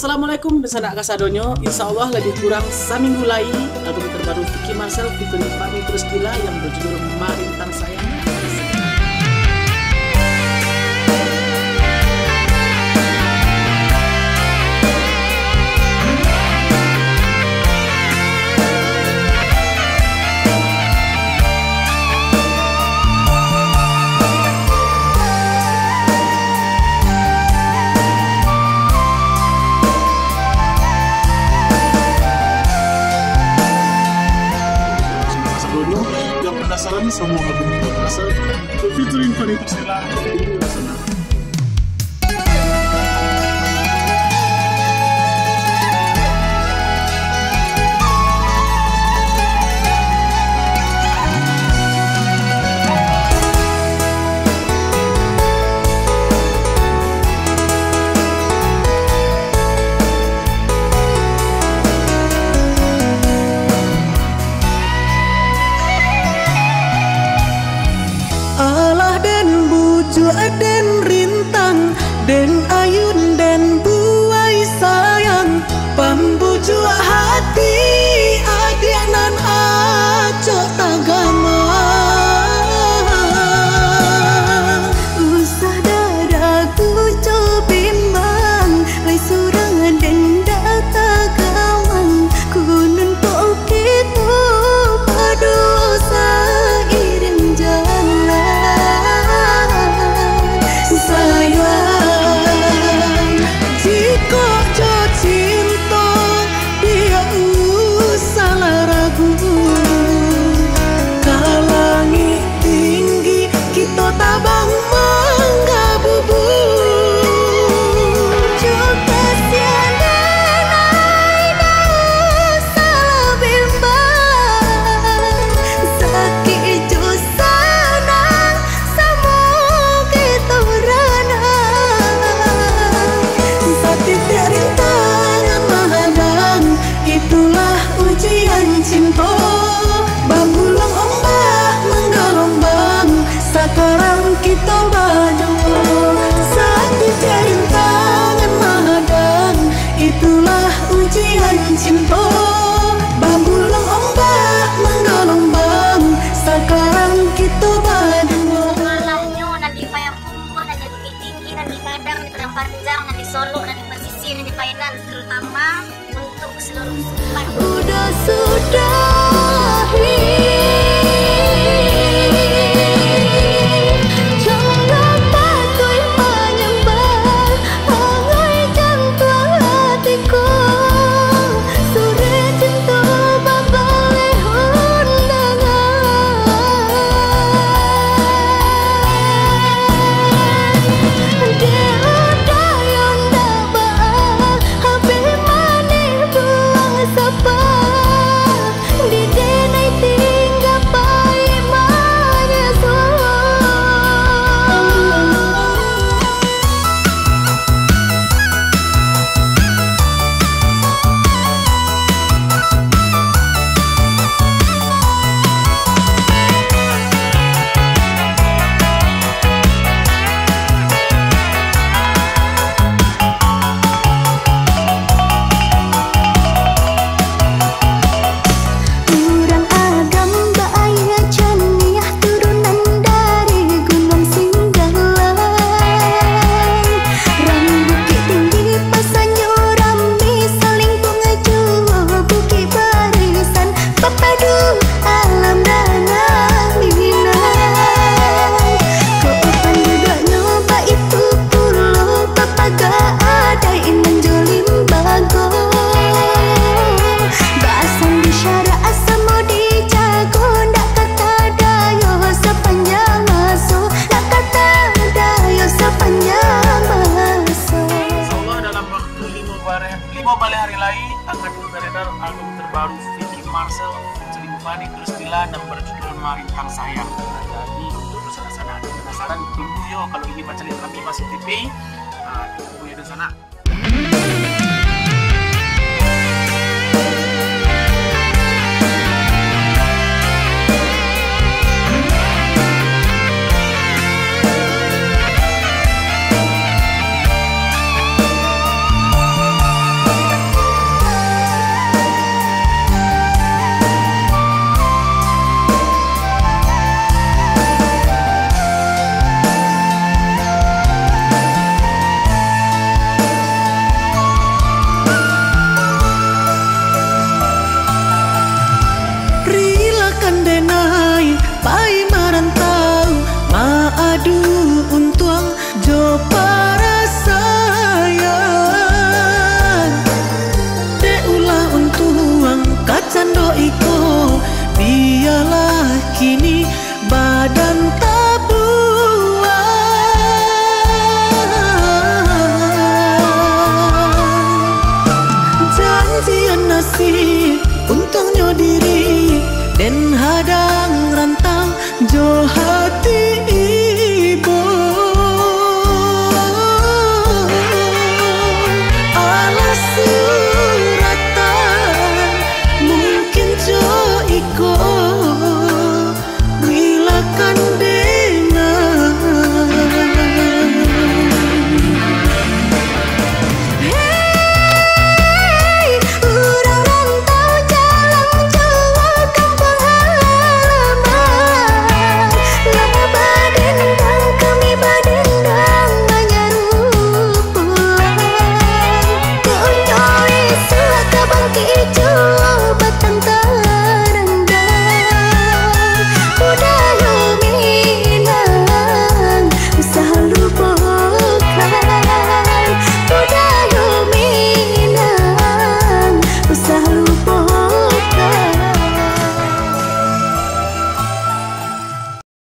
assalamualaikum bersama Kasadonyo. Insya Allah lebih kurang seminggu lagi album terbaru Vicky Marcel featuring Fahmi Priscilla yang berjudul Marintang Sayang. Yang penasaran semua album Marcel featuring Fahmi Priscilla di sana. Den rintang, den ayun, den buai sayang, pambuju hati adianan aco tagama. Usah dadaku cobimbang, lai surang den data gamang, kunun pokitu padosa iring jalan. Itulah ujian cinta, bambulang ombak menggelombang, sekarang kita berdua. Malamnya nanti payah kumpul, nanti bukit tinggi, nanti Padang, nanti Padang Panjang, nanti Solo, nanti pesisir, nanti Painan, terutama untuk seluruh Sumbar. Sudahi. Hari lagi akan beredar album terbaru Vicky Marcel featuring Fahmi Priscilla yang berjudul Marintang Sayang. Jadi untuk sana-sana penasaran, tunggu yo kalau ingin baca lihat kami masih TV, tunggu yo di sana.